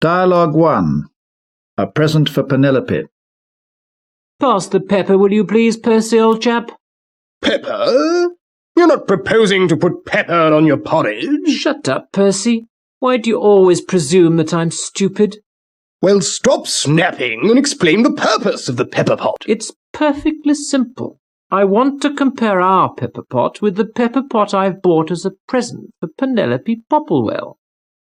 Dialogue 1. A present for Penelope. Pass the pepper, will you please, Percy, old chap? Pepper? You're not proposing to put pepper on your porridge? Shut up, Percy. Why do you always presume that I'm stupid? Well, stop snapping and explain the purpose of the pepper pot. It's perfectly simple. I want to compare our pepper pot with the pepper pot I've bought as a present for Penelope Popplewell.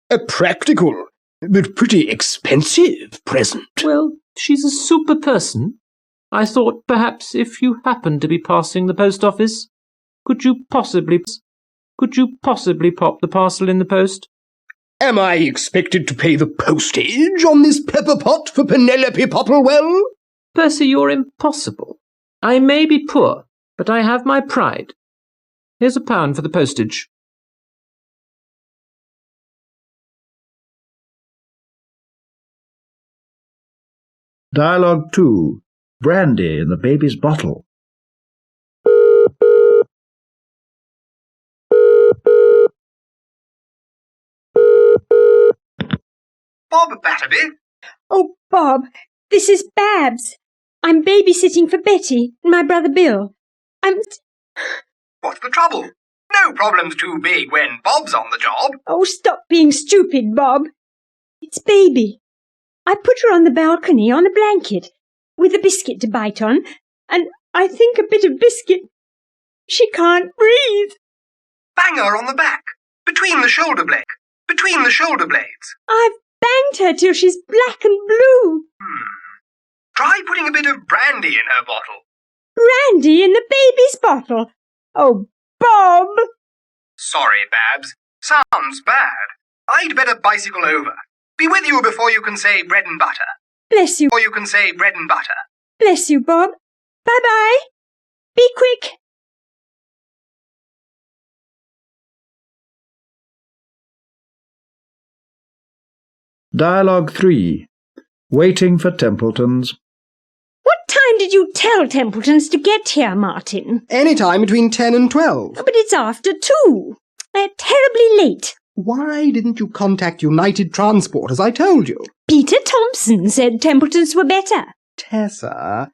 A practical, but pretty expensive present. Well, she's a super person. I thought perhaps if you happened to be passing the post office, could you possibly pop the parcel in the post? Am I expected to pay the postage on this pepper pot for Penelope Popplewell? Percy, you're impossible. I may be poor, but I have my pride. Here's £1 for the postage. Dialogue 2. Brandy in the baby's bottle. Bob Batterby? Oh, Bob, this is Babs. I'm babysitting for Betty and my brother Bill. What's the trouble? No problem's too big when Bob's on the job. Oh, stop being stupid, Bob. It's Baby. I put her on the balcony on a blanket with a biscuit to bite on, and I think a bit of biscuit. She can't breathe. Bang her on the back, between the shoulder blades. I've banged her till she's black and blue. Try putting a bit of brandy in her bottle. Brandy in the baby's bottle. Oh, Bob! Sorry, Babs. Sounds bad. I'd better bicycle over. Be with you before you can say bread and butter. Bless you. Bless you, Bob. Bye-bye. Be quick. Dialogue 3. Waiting for Templetons. What time did you tell Templetons to get here, Martin? Any time between 10 and 12. Oh, but it's after 2. They're terribly late. Why didn't you contact United Transport as I told you? Peter Thompson said Templetons were better. Tessa,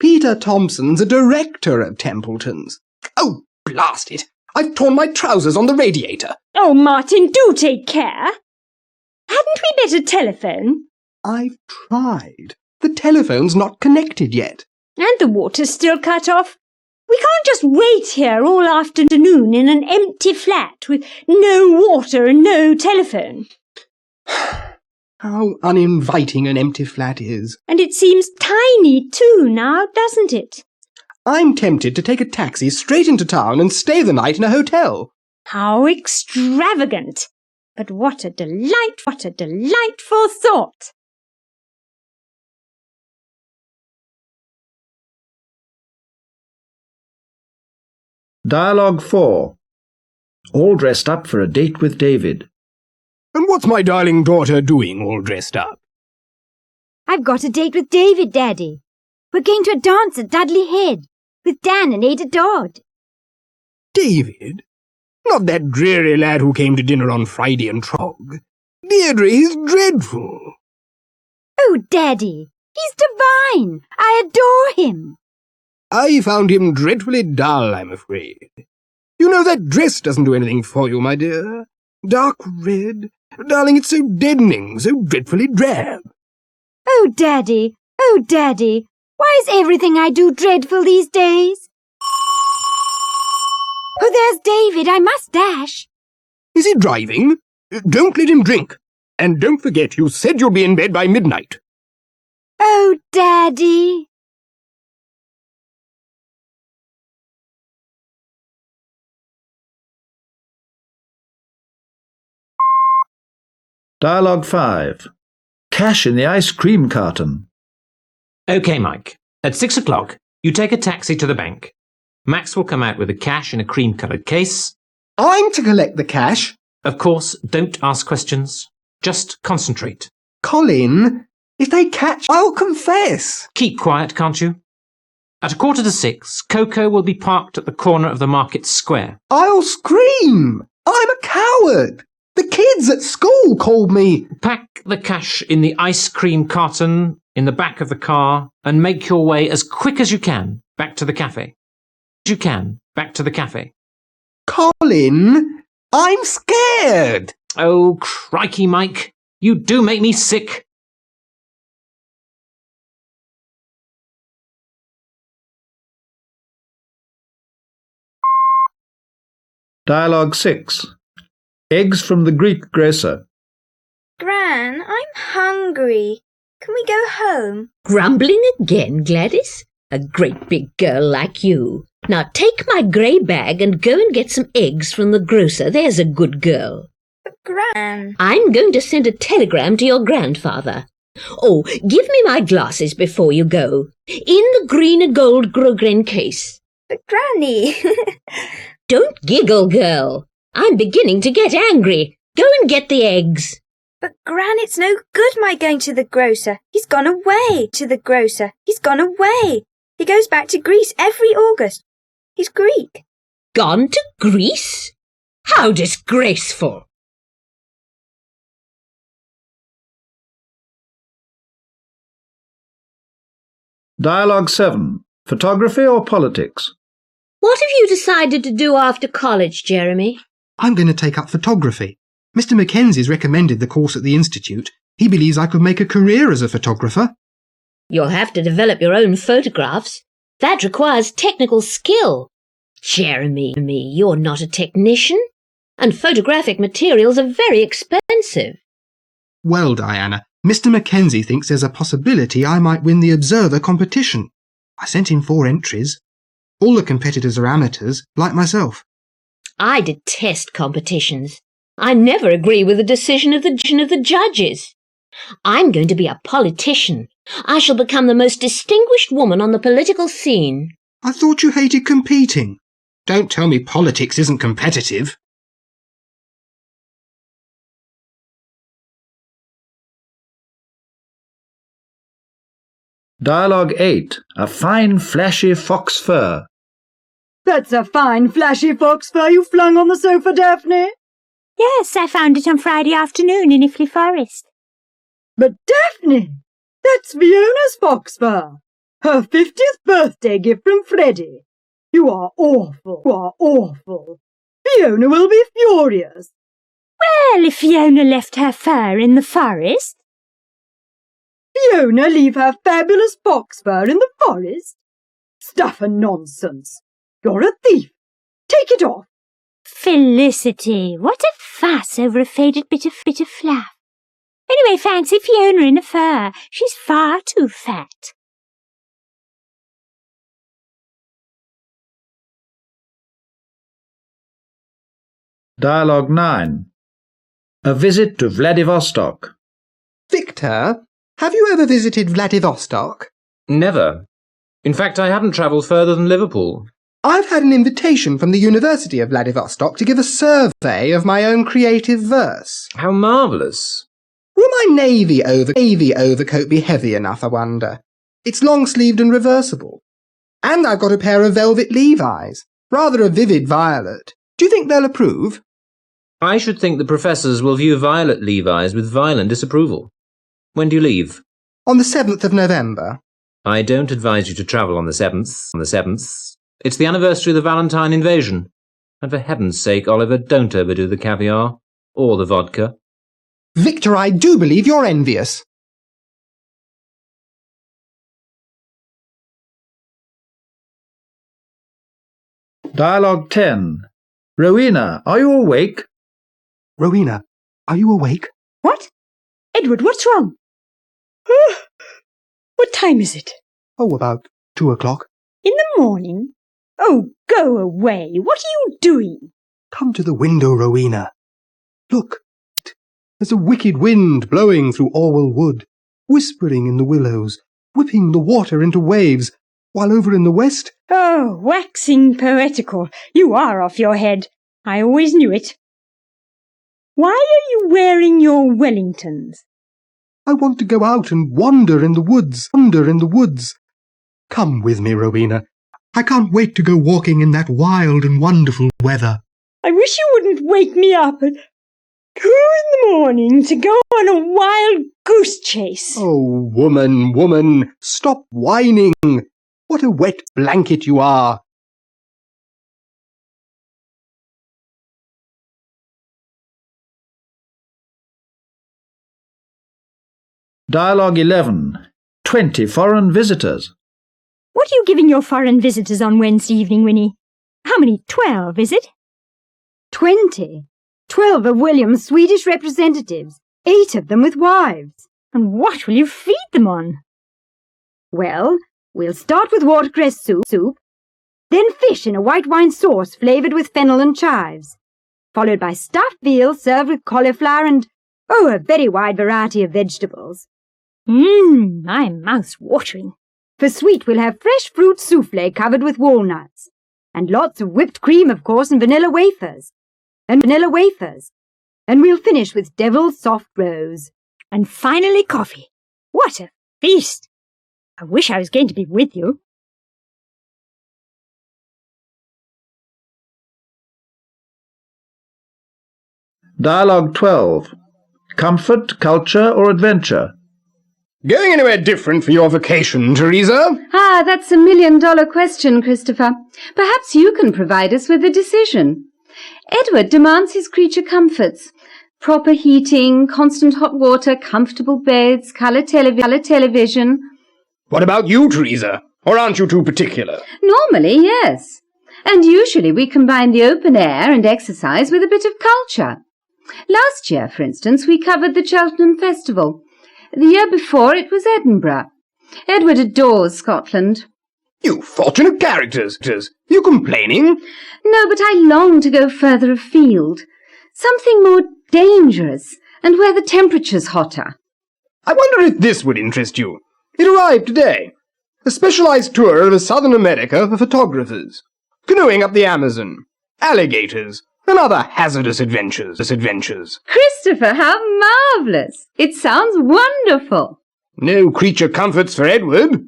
Peter Thompson's a director of Templeton's. Oh, blast it! I've torn my trousers on the radiator. Oh, Martin, do take care. Hadn't we better telephone? I've tried. The telephone's not connected yet. And the water's still cut off. We can't just wait here all afternoon in an empty flat with no water and no telephone. How uninviting an empty flat is. And it seems tiny too now, doesn't it? I'm tempted to take a taxi straight into town and stay the night in a hotel. How extravagant! But what a delightful thought! Dialogue 4. All dressed up for a date with David. And what's my darling daughter doing all dressed up? I've got a date with David, Daddy. We're going to a dance at Dudley Head with Dan and Ada Dodd. David? Not that dreary lad who came to dinner on Friday and Trog. Deirdre, he's dreadful. Oh, Daddy, he's divine. I adore him. I found him dreadfully dull, I'm afraid. You know that dress doesn't do anything for you, my dear. Dark red. Darling, it's so deadening, so dreadfully drab. Oh, Daddy, why is everything I do dreadful these days? Oh, there's David, I must dash. Is he driving? Don't let him drink. And don't forget, you said you'd be in bed by midnight. Oh, Daddy. Dialogue 5. Cash in the ice cream carton. OK, Mike. At 6 o'clock, you take a taxi to the bank. Max will come out with the cash in a cream-coloured case. I'm to collect the cash. Of course, don't ask questions. Just concentrate. Colin, if they catch, I'll confess. Keep quiet, can't you? At 5:45, Coco will be parked at the corner of the market square. I'll scream. I'm a coward. The kids at school called me. Pack the cash in the ice cream carton in the back of the car and make your way as quick as you can back to the cafe. Back to the cafe. Colin, I'm scared. Oh, crikey, Mike. You do make me sick. Dialogue 6. Eggs from the Greek grocer. Gran, I'm hungry. Can we go home? Grumbling again, Gladys? A great big girl like you. Now take my grey bag and go and get some eggs from the grocer. There's a good girl. But Gran... I'm going to send a telegram to your grandfather. Oh, give me my glasses before you go. In the green and gold Grosgrain case. But Granny... Don't giggle, girl. I'm beginning to get angry. Go and get the eggs. But Gran, it's no good my going to the grocer. He's gone away to the grocer. He's gone away. He goes back to Greece every August. He's Greek. Gone to Greece? How disgraceful! Dialogue 7. Photography or politics? What have you decided to do after college, Jeremy? I'm going to take up photography. Mr. Mackenzie's recommended the course at the Institute. He believes I could make a career as a photographer. You'll have to develop your own photographs. That requires technical skill. Jeremy, you're not a technician, and photographic materials are very expensive. Well, Diana, Mr. Mackenzie thinks there's a possibility I might win the Observer competition. I sent in 4 entries. All the competitors are amateurs, like myself. I detest competitions. I never agree with the decision of the judges. I'm going to be a politician. I shall become the most distinguished woman on the political scene. I thought you hated competing. Don't tell me politics isn't competitive. Dialogue 8. A fine flashy fox fur. That's a fine flashy fox fur you flung on the sofa, Daphne. Yes, I found it on Friday afternoon in Iffley Forest. But Daphne, that's Fiona's fox fur. Her 50th birthday gift from Freddie. You are awful. You are awful. Fiona will be furious. Well, if Fiona left her fur in the forest. Fiona leave her fabulous fox fur in the forest? Stuff and nonsense. You're a thief. Take it off. Felicity, what a fuss over a faded bit of fluff. Anyway, fancy Fiona in a fur. She's far too fat. Dialogue 9. A visit to Vladivostok. Victor, have you ever visited Vladivostok? Never. In fact, I haven't travelled further than Liverpool. I've had an invitation from the University of Vladivostok to give a survey of my own creative verse. How marvellous. Will my navy overcoat be heavy enough, I wonder? It's long-sleeved and reversible. And I've got a pair of velvet Levi's, rather a vivid violet. Do you think they'll approve? I should think the professors will view violet Levi's with violent disapproval. When do you leave? On the 7th of November. I don't advise you to travel on the 7th. It's the anniversary of the Valentine invasion. And for heaven's sake, Oliver, don't overdo the caviar. Or the vodka. Victor, I do believe you're envious. Dialogue 10. Rowena, are you awake? Rowena, are you awake? What? Edward, what's wrong? What time is it? Oh, about 2 o'clock. In the morning? Oh, go away. What are you doing? Come to the window, Rowena. Look, there's a wicked wind blowing through Orwell Wood, whispering in the willows, whipping the water into waves, while over in the west... Oh, waxing poetical. You are off your head. I always knew it. Why are you wearing your Wellingtons? I want to go out and wander in the woods. Come with me, Rowena. I can't wait to go walking in that wild and wonderful weather. I wish you wouldn't wake me up. 2 in the morning to go on a wild goose chase. Oh, woman, stop whining. What a wet blanket you are. Dialogue 11. 20 foreign visitors. What are you giving your foreign visitors on Wednesday evening, Winnie? How many? 12, is it? 20. 12 of William's Swedish representatives, 8 of them with wives. And what will you feed them on? Well, we'll start with watercress soup, then fish in a white wine sauce flavoured with fennel and chives, followed by stuffed veal served with cauliflower and, a very wide variety of vegetables. My mouth's watering. For sweet, we'll have fresh fruit souffle covered with walnuts, and lots of whipped cream, of course, and vanilla wafers. And we'll finish with devil's soft rose. And finally coffee. What a feast! I wish I was going to be with you. Dialogue 12. Comfort, culture, or adventure? Going anywhere different for your vacation, Teresa? Ah, that's a million-dollar question, Christopher. Perhaps you can provide us with a decision. Edward demands his creature comforts. Proper heating, constant hot water, comfortable beds, colour television. What about you, Teresa? Or aren't you too particular? Normally, yes. And usually we combine the open air and exercise with a bit of culture. Last year, for instance, we covered the Cheltenham Festival. The year before it was Edinburgh. Edward adores Scotland. You fortunate characters. You complaining? No, but I long to go further afield. Something more dangerous, and where the temperature's hotter. I wonder if this would interest you. It arrived today. A specialized tour of Southern America for photographers. Canoeing up the Amazon. Alligators. And other hazardous adventures. Christopher, how marvellous! It sounds wonderful. No creature comforts for Edward.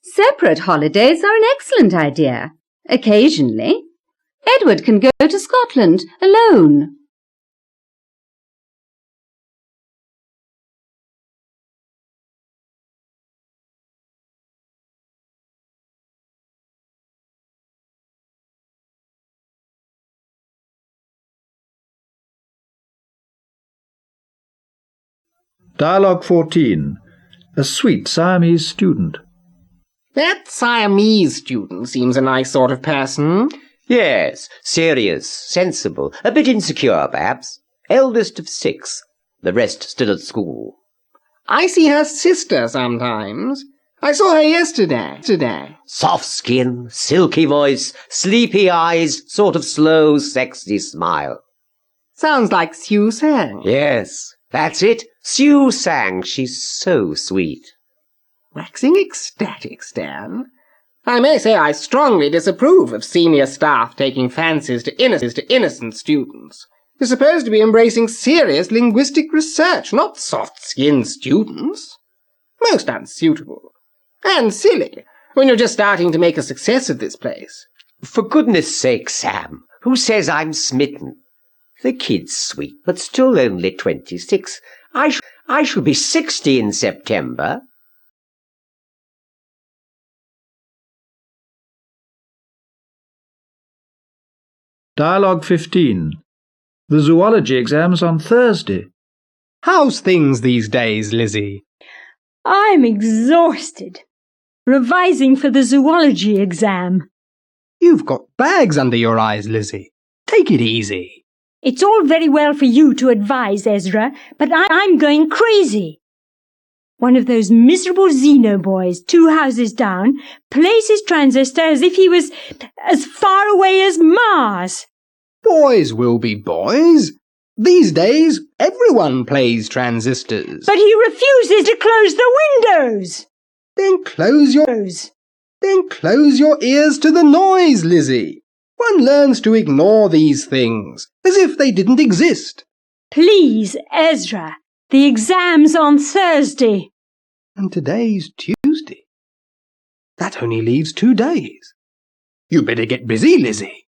Separate holidays are an excellent idea. Occasionally. Edward can go to Scotland alone. Dialogue 14. A sweet Siamese student. That Siamese student seems a nice sort of person. Yes, serious, sensible, a bit insecure, perhaps. Eldest of 6, the rest still at school. I see her sister sometimes. I saw her yesterday. Soft skin, silky voice, sleepy eyes, sort of slow, sexy smile. Sounds like Sue Sang. Yes, that's it. Sue Sang. She's so sweet. Waxing ecstatic, Stan. I may say I strongly disapprove of senior staff taking fancies to innocent students. You're supposed to be embracing serious linguistic research, not soft-skinned students. Most unsuitable. And silly, when you're just starting to make a success of this place. For goodness sake, Sam, who says I'm smitten? The kid's sweet, but still only 26. I shall be 60 in September. Dialogue 15. The zoology exam's on Thursday. How's things these days, Lizzie? I'm exhausted. Revising for the zoology exam. You've got bags under your eyes, Lizzie. Take it easy. It's all very well for you to advise, Ezra, but I'm going crazy. One of those miserable Xeno boys, 2 houses down, plays his transistor as if he was as far away as Mars. Boys will be boys. These days, everyone plays transistors. But he refuses to close the windows. Then close your ears to the noise, Lizzie. One learns to ignore these things, as if they didn't exist. Please, Ezra, the exam's on Thursday. And today's Tuesday. That only leaves 2 days. You better get busy, Lizzie.